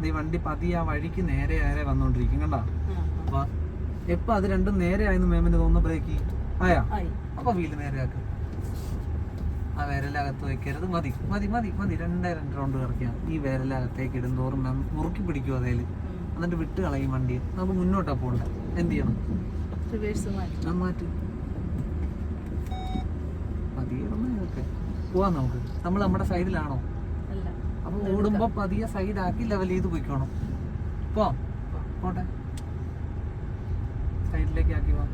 ഈ വണ്ടി പതിയെ ആ വഴിക്ക് നേരെ നേരെ വന്നോണ്ടിരിക്കും. കണ്ടാ? അപ്പൊ എപ്പൊ അത് രണ്ടും നേരെ ആയെന്ന് മേമിന് തോന്നുന്ന ബ്രേക്ക് ആയാ? അപ്പൊ വീല് നേരെയാക്കുക. ആ വിരലകത്ത് വെക്കരുത്. മതി മതി മതി മതി. 2 റൗണ്ട് കറക്കിയാൽ ഈ വിരലകത്തേക്ക് ഇടുന്തോറും മാം മുറുക്കി പിടിക്കും അതേല്. എന്നിട്ട് വിട്ട് കളയും വണ്ടിയെ. നമുക്ക് മുന്നോട്ടാ പോകണ്ട. എന്ത് ചെയ്യണം? മാറ്റി പതിയെ ഒക്കെ പോവാം നമുക്ക്. നമ്മൾ നമ്മുടെ സൈഡിലാണോ? അപ്പൊ ഓടുമ്പോ പതിയെ സൈഡാക്കി ലെവൽ ചെയ്ത് പോയിക്കോണം. പോട്ടെ. സൈഡിലേക്ക് ആക്കി വാ.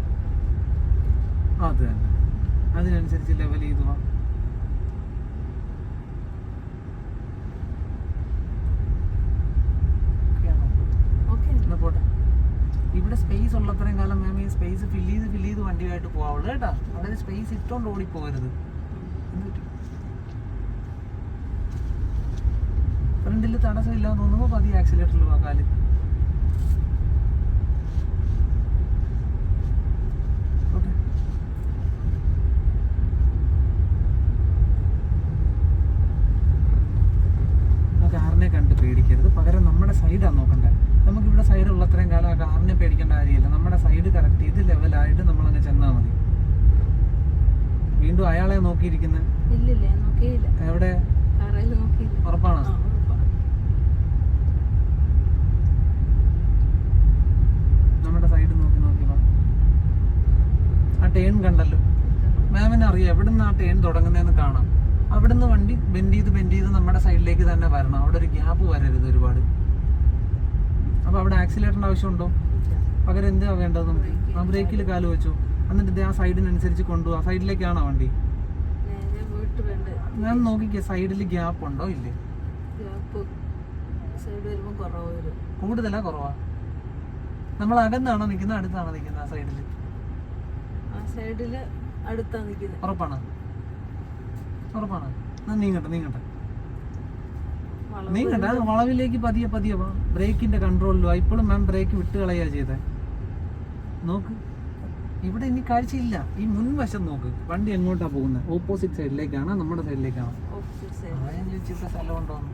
അത് തന്നെ. അതിനനുസരിച്ച് ലെവൽ ചെയ്ത് വാ. പോട്ടെ. ഇവിടെ സ്പേസ് ഉള്ളത്രയും കാലം മാം ഈ സ്പേസ് ഫില്ല് ചെയ്ത് വണ്ടിയായിട്ട് പോവാവുള്ളൂ കേട്ടാ. അവിടെ സ്പേസ് ഇട്ടോണ്ട് ഓടിപ്പോകരുത്. ഫ്രണ്ടിൽ തടസ്സമില്ലാന്ന് തോന്നുമ്പോ പതിയെ ആക്സിലേറ്ററിൽ പോവാ കാല്. കാറിനെ കണ്ട് പേടിക്കരുത്. പകരം നമ്മുടെ സൈഡാണ് നോക്കണ്ടേ. നമുക്കിവിടെ സൈഡ് ഉള്ളത്രയും കാലം ആ കാറിനെ പേടിക്കേണ്ട കാര്യമില്ല. നമ്മുടെ സൈഡ് കറക്റ്റ് ചെയ്ത് ലെവലായിട്ട് നമ്മളങ്ങ് ചെന്നാൽ മതി. വീണ്ടും അയാളെ നോക്കിയിരിക്കുന്നത് എവിടെ? ഉറപ്പാണോ? നമ്മുടെ സൈഡ് നോക്കി ആ ടേൺ കണ്ടല്ലോ. മാമിന് അറിയാം എവിടുന്ന് ആ ടേൺ തുടങ്ങുന്നതെന്ന് കാണാം. അവിടുന്ന് വണ്ടി ബെൻഡ് ചെയ്ത് നമ്മുടെ സൈഡിലേക്ക് തന്നെ വരണം. അവിടെ ഒരു ഗ്യാപ്പ് വരരുത് ഒരുപാട്. അപ്പൊ അവിടെ ആക്സിലേറ്ററിന്റെ ആവശ്യമുണ്ടോ? പകരം എന്താ വേണ്ടത് നമുക്ക്? ആ ബ്രേക്കിൽ കാല് വെച്ചു. എന്നിട്ട് ആ സൈഡിനനുസരിച്ച് കൊണ്ടുപോകാം. സൈഡിലേക്കാണോ വണ്ടി? ഞാൻ നോക്കിക്കേ, സൈഡിൽ ഗ്യാപ്പ് ഉണ്ടോ ഇല്ലേ? കൂടുതലാ കുറവാ? നമ്മൾ അകന്നാണോ നിൽക്കുന്നത് അടുത്താണോ നിൽക്കുന്നത്? ആ സൈഡില് ഉറപ്പാണ്? നീങ്ങട്ടെ. വളവിലേക്ക് പതിയെ വാ. ബ്രേക്കിന്റെ കൺട്രോളിലോ. ഇപ്പോഴും മാം ബ്രേക്ക് വിട്ട് കളയാ ചെയ്തേ. നോക്ക്, ഇവിടെ ഇനി കാഴ്ചയില്ല. ഈ മുൻവശം നോക്ക്. വണ്ടി എങ്ങോട്ടാ പോകുന്നത്? ഓപ്പോസിറ്റ് സൈഡിലേക്കാണോ നമ്മുടെ സൈഡിലേക്കാണോ? ഞാൻ ചോദിച്ചിട്ട് സ്ഥലം ഉണ്ടോന്ന്.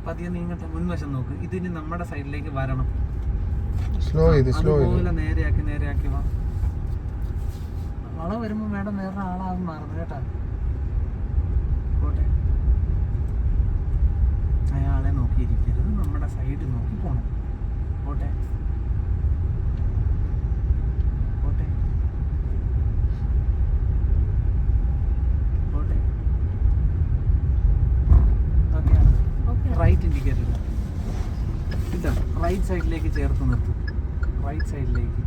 പതിയെ നീങ്ങട്ടെ. മുൻവശം നോക്ക്. ഇതിന് നമ്മുടെ സൈഡിലേക്ക് വരണം. അതുപോലെ നേരെയാക്കി വാ. വളവ് വരുമ്പോ മേഡം വേറെ ആളാകും മാറുന്നു കേട്ടാ. പോട്ടെ. അയാളെ നോക്കിയിരിക്കരുത്. നമ്മുടെ സൈഡ് നോക്കി പോണം. പോട്ടെ. റൈറ്റ് ഇൻഡിക്കേറ്റർ ഇതാ. റൈറ്റ് സൈഡിലേക്ക് ചേർത്ത് നിർത്തും. റൈറ്റ് സൈഡിലേക്ക്.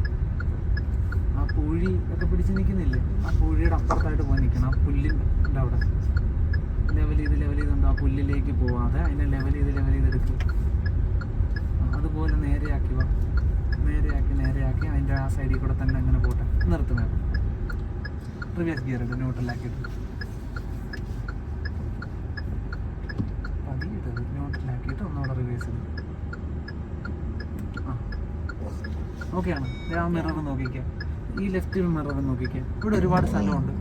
ആ പൂഴി ഒക്കെ പിടിച്ച് നിൽക്കുന്നില്ലേ? ആ പൂഴിയുടെ അപ്പുറത്തായിട്ട് പോയി നിൽക്കണം. ആ പുല്ലിൻ്റെ അവിടെ ലെവൽ ചെയ്തുണ്ടോ? ആ പുല്ലിലേക്ക് പോവാതെ അതിനെ ലെവൽ ചെയ്തെടുക്കുക. അതുപോലെ നേരെയാക്കി വാ. നേരെയാക്കി അതിൻ്റെ ആ സൈഡിൽ കൂടെ തന്നെ അങ്ങനെ പോട്ടെ. നിർത്തുക. റിവേഴ്സ് ഗിയർ ഇട്ട് ന്യൂട്രലാക്കിയിട്ട് പതിയിട്ടത് ന്യൂട്രലാക്കിയിട്ട് ഒന്നുകൂടെ റിവേഴ്സ് ചെയ്തു. ഓക്കെയാണ്. ആ മിറർ നോക്കിക്കുക, ഈ ലെഫ്റ്റ് മിറർ നോക്കിക്കുക. ഇവിടെ ഒരുപാട് സ്ഥലമുണ്ട്.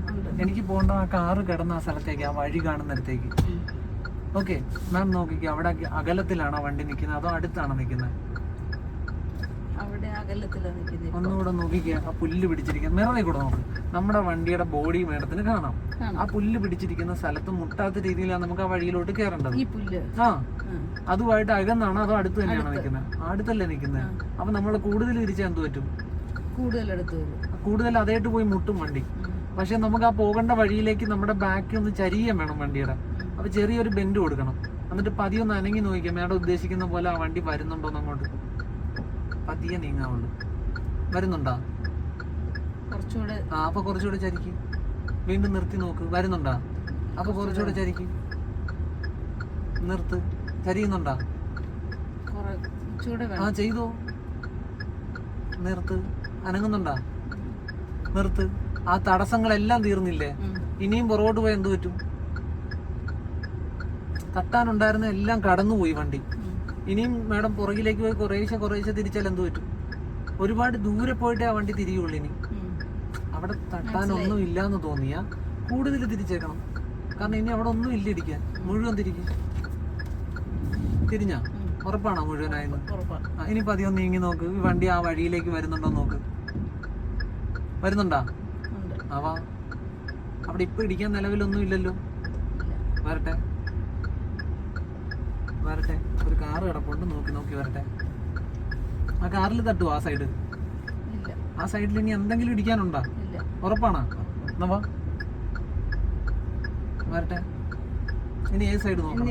എനിക്ക് പോകേണ്ട ആ കാറ് കിടന്ന ആ സ്ഥലത്തേക്ക്, ആ വഴി കാണുന്നിടത്തേക്ക്. ഓക്കെ മാം നോക്കിക്കുക, അവിടെ അകലത്തിലാണോ വണ്ടി നിൽക്കുന്നത് അതോ അടുത്താണോ നിൽക്കുന്നത്? അവിടെ അകലത്തിലാണ് നിൽക്കുന്നത്. ഒന്നുകൂടെ നോക്കിക്കുക, ആ പുല്ല് പിടിച്ചിരിക്കുന്ന മിററിൽ കൂടെ നോക്ക്. നമ്മുടെ വണ്ടിയുടെ ബോഡി മേഡത്തിന് കാണാം. ആ പുല്ല് പിടിച്ചിരിക്കുന്ന സ്ഥലത്ത് മുട്ടാത്ത രീതിയിലാണ് നമുക്ക് ആ വഴിയിലോട്ട് കയറേണ്ടത്. ഈ പുല്ല് ആ അതുമായിട്ട് അകന്നാണോ അതോ അടുത്ത് തന്നെയാണോ നിൽക്കുന്നത്? അടുത്തല്ലേ നിൽക്കുന്നത്. അപ്പൊ നമ്മൾ കൂടുതൽ തിരിച്ചാൽ എന്ത് പറ്റും? കൂടുതൽ അതേട്ട് പോയി മുട്ടും വണ്ടി. പക്ഷെ നമുക്ക് ആ പോകേണ്ട വഴിയിലേക്ക് നമ്മുടെ ബാക്ക് ഒന്ന് ചരിയാൻ വേണം വണ്ടിയുടെ. അപ്പൊ ചെറിയൊരു ബെൻഡ് കൊടുക്കണം. എന്നിട്ട് പതിയെ ഒന്ന് അനങ്ങി നോക്കിക്കാം, മേഡം ഉദ്ദേശിക്കുന്ന പോലെ ആ വണ്ടി വരുന്നുണ്ടോന്ന്. അങ്ങോട്ട് പതിയെ നീങ്ങാവുള്ളൂ. വരുന്നുണ്ടോ? കുറച്ചുകൂടെ. അപ്പൊ കുറച്ചുകൂടെ ചരിക്കും. വീണ്ടും നിർത്തി നോക്ക്. വരുന്നുണ്ടോ? അപ്പൊ കുറച്ചുകൂടെ ചരിക്കും. നിർത്ത്. ചരിയുന്നുണ്ടോ? ചെയ്തോ. നിർത്ത്. അനങ്ങുന്നുണ്ടോ? നിർത്ത്. ആ തടസ്സങ്ങളെല്ലാം തീർന്നില്ലേ? ഇനിയും പുറകോട്ട് പോയി എന്ത് പറ്റും? തട്ടാനുണ്ടായിരുന്ന എല്ലാം കടന്നുപോയി വണ്ടി. ഇനിയും മാഡം പുറകിലേക്ക് പോയി കുറേശ്ശെ തിരിച്ചാൽ എന്ത് പറ്റും? ഒരുപാട് ദൂരെ പോയിട്ടേ ആ വണ്ടി തിരിയുള്ളൂ. ഇനി അവിടെ തട്ടാനൊന്നും ഇല്ലാന്ന് തോന്നിയാ കൂടുതൽ തിരിച്ചേക്കണം. കാരണം ഇനി അവിടെ ഒന്നും ഇല്ല ഇടിക്കാൻ. മുഴുവൻ തിരിക്കും. തിരിഞ്ഞാ ഉറപ്പാണോ മുഴുവനായെന്ന്? ഇനി പതിയെ നീങ്ങി നോക്ക്. ഈ വണ്ടി ആ വഴിയിലേക്ക് വരുന്നുണ്ടോ നോക്ക്. വരുന്നുണ്ടാ? അവ അവിടെ ഇപ്പൊ ഇടിക്കാൻ നിലവിലൊന്നും ഇല്ലല്ലോ. വരട്ടെ. ഒരു കാറ് കിടപ്പുണ്ട്. നോക്കി വരട്ടെ. ആ കാറിൽ തട്ടുവോ ആ സൈഡ്? ആ സൈഡിൽ ഇനി എന്തെങ്കിലും ഇടിക്കാനുണ്ടോ? ഉറപ്പാണോ? എന്നാ വരട്ടെ. ഇനി ഏത് സൈഡ് നോക്കണം?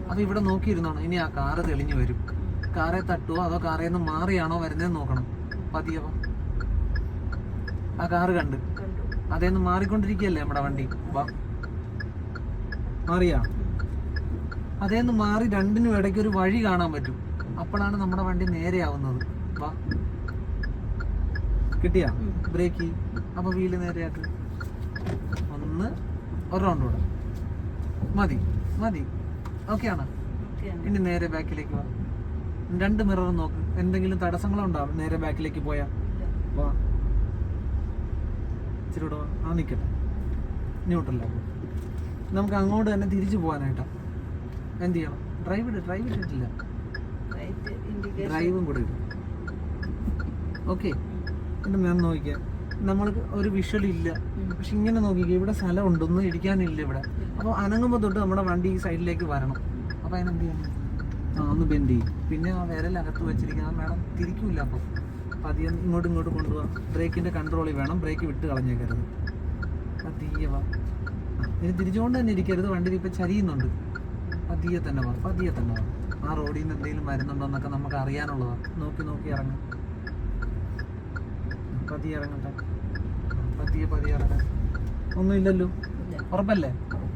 അപ്പൊ ഇവിടെ നോക്കിയിരുന്നോണം. ഇനി ആ കാറ് തെളിഞ്ഞു വരും. കാറെ തട്ടുവോ അതോ കാറിൽ നിന്ന് മാറിയാണോ വരുന്നതെന്ന് നോക്കണം. പതിയെ ആ കാറ് കണ്ട് അതേന്ന് മാറിക്കൊണ്ടിരിക്കുകയല്ലേ നമ്മുടെ വണ്ടി. മാറിയാ? അതേന്ന് മാറി രണ്ടിനും ഇടയ്ക്ക് ഒരു വഴി കാണാൻ പറ്റും. അപ്പോഴാണ് നമ്മുടെ വണ്ടി നേരെയാവുന്നത്. കിട്ടിയാ? ബ്രേക്ക്. അപ്പൊ വീല് നേരെയാക്ക്. ഒരു റൗണ്ട് കൂടെ മതി. ഓക്കെ ആണോ? ഇനി നേരെ ബാക്കിലേക്ക് വാ. രണ്ട് മിററും നോക്ക്. എന്തെങ്കിലും തടസ്സങ്ങളുണ്ടാവും നേരെ ബാക്കിലേക്ക് പോയാ? വാ. ഇച്ചിരി കൂടെ വാ. നിൽക്കട്ടെ. ന്യൂട്രലാക്കും. നമുക്ക് അങ്ങോട്ട് തന്നെ തിരിച്ചു പോകാനായിട്ടാ. എന്ത് ചെയ്യണം? ഡ്രൈവ് ഇട്ടിട്ടില്ല. ഡ്രൈവും കൂടെ ഇടും. ഓക്കെ. പിന്നെ മാം നോക്കിക്കാം. നമ്മൾക്ക് ഒരു വിഷ്വൽ ഇല്ല. പക്ഷെ ഇങ്ങനെ നോക്കിക്കുക, ഇവിടെ സ്ഥലമുണ്ട്, ഒന്നും ഇടിക്കാനില്ല ഇവിടെ. അപ്പോൾ അനങ്ങുമ്പോൾ തൊട്ട് നമ്മുടെ വണ്ടി ഈ സൈഡിലേക്ക് വരണം. അപ്പോൾ അതിനെന്ത് ചെയ്യണം? ഒന്ന് ബെൻഡ് ചെയ്യും. പിന്നെ ആ വിരലകത്ത് വെച്ചിരിക്കുന്ന മേഡം തിരിക്കൂല. അപ്പോൾ പതിയെ ഇങ്ങോട്ട് കൊണ്ടുപോകാം. ബ്രേക്കിൻ്റെ കൺട്രോളിൽ വേണം. ബ്രേക്ക് വിട്ട് കളഞ്ഞേക്കരുത്. പതിയെ വാ. ഇനി തിരിച്ചുകൊണ്ട് തന്നെ ഇരിക്കരുത്. വണ്ടി ഇപ്പം ചരിയുന്നുണ്ട്. പതിയെ തന്നെ വാ. ആ റോഡിൽ നിന്ന് എന്തെങ്കിലും വരുന്നുണ്ടോ എന്നൊക്കെ നമുക്ക് അറിയാനുള്ളതാണ്. നോക്കി ഇറങ്ങും. പതിയെ ഇറങ്ങട്ടെ. പതിയെ ഇറങ്ങാം. ഒന്നുമില്ലല്ലോ. ഉറപ്പല്ലേ?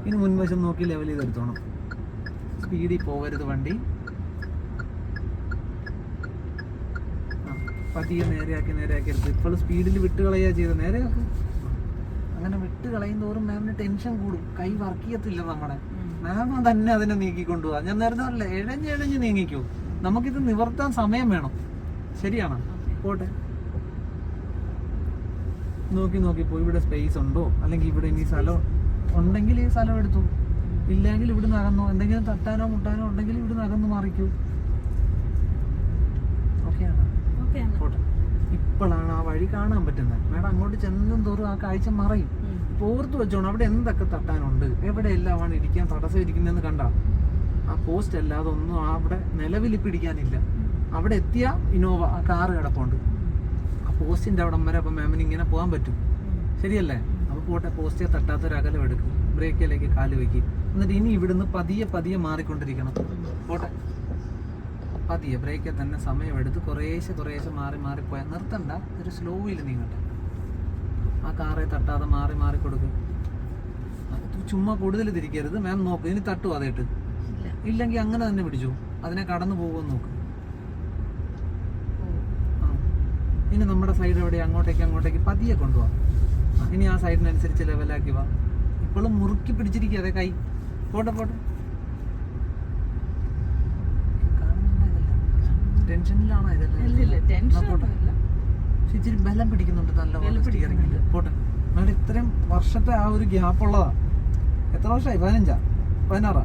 ഇനി മുൻവശം നോക്കി ലെവൽ ചെയ്തെടുത്തോണം. സ്പീഡിൽ പോവരുത് വണ്ടി. പതിയെ നേരെയാക്കി എടുത്ത്. ഇപ്പോൾ സ്പീഡിൽ വിട്ട് കളയുക ചെയ്ത്. നേരെയാക്ക്. അങ്ങനെ വിട്ട് കളയും തോറും മാമിന് ടെൻഷൻ കൂടും. കൈ വർക്ക് ചെയ്യത്തില്ല നമ്മുടെ. മാം തന്നെ അതിനെ നീക്കിക്കൊണ്ടുപോവാ. ഞാൻ നേരത്തെ പറഞ്ഞില്ല, എഴഞ്ഞ് നീങ്ങിക്കൂ. നമുക്കിത് നിവർത്താൻ സമയം വേണം. ശരിയാണോ? പോട്ടെ. നോക്കി പോയി. ഇവിടെ സ്പേസ് ഉണ്ടോ? അല്ലെങ്കിൽ ഇവിടെ ഇനി സ്ഥലം ഉണ്ടെങ്കിൽ ഈ സ്ഥലം എടുത്തു. ഇല്ലെങ്കിൽ ഇവിടുന്ന് അകന്നോ. എന്തെങ്കിലും തട്ടാനോ മുട്ടാനോ ഉണ്ടെങ്കിൽ ഇവിടുന്ന് അകന്ന് മാറിക്കൂ. ഓക്കെയാണോ? പോട്ടെ. ഇപ്പോഴാണ് ആ വഴി കാണാൻ പറ്റുന്നത്. മേഡം അങ്ങോട്ട് ചെന്നും തോറും ആ കാഴ്ച മറയും. ഓർത്ത് വെച്ചോണം അവിടെ എന്തൊക്കെ തട്ടാനുണ്ട്, എവിടെ എല്ലാമാണ് ഇടിക്കാൻ തടസ്സം ഇരിക്കുന്നതെന്ന് കണ്ട. ആ പോസ്റ്റ് അല്ലാതെ ഒന്നും അവിടെ നിലവിൽ പിടിക്കാനില്ല. അവിടെ എത്തിയ ഇന്നോവ ആ കാറ് കിടപ്പുണ്ട്. ആ പോസ്റ്റിന്റെ അവിടെ വരെ അപ്പം മാമിന് ഇങ്ങനെ പോകാൻ പറ്റും. ശരിയല്ലേ? അപ്പോൾ പോട്ടെ. പോസ്റ്റേ തട്ടാത്തൊരകലം എടുക്കും. ബ്രേക്കിലേക്ക് കാല് വയ്ക്കും. എന്നിട്ട് ഇനി ഇവിടുന്ന് പതിയെ മാറിക്കൊണ്ടിരിക്കണം. പോട്ടെ. പതിയെ ബ്രേക്കിൽ തന്നെ സമയമെടുത്ത് കുറേശ്ശെ മാറിപ്പോയാൽ നിർത്തണ്ട. ഒരു സ്ലോയിൽ നീങ്ങട്ടെ. ആ കാറെ തട്ടാതെ മാറി കൊടുക്കും. ചുമ്മാ കൂടുതൽ തിരിക്കരുത്. മാം നോക്ക്. ഇനി തട്ടും അതേട്ട്. ഇല്ലെങ്കിൽ അങ്ങനെ തന്നെ പിടിച്ചു. അതിനെ കടന്നു പോകുമെന്ന് നോക്ക്. ഇനി നമ്മുടെ സൈഡ് എവിടെ? അങ്ങോട്ടേക്ക് പതിയെ കൊണ്ടുപോവാം. ഇനി ആ സൈഡിനനുസരിച്ച് ലെവലാക്കി വാ. ഇപ്പോഴും മുറുക്കി പിടിച്ചിരിക്കുക. അതെ കൈ. പോട്ടെ. ടെൻഷനിലാണോ? ഇതല്ല. പക്ഷെ ഇച്ചിരി ബലം പിടിക്കുന്നുണ്ട് നല്ലപോലെ ബലം സ്റ്റിയറിംഗിൽ. പോട്ടെ മേഡം, ഇത്രയും വർഷത്തെ ആ ഒരു ഗ്യാപ്പ് ഉള്ളതാ. എത്ര വർഷമായി? 15 16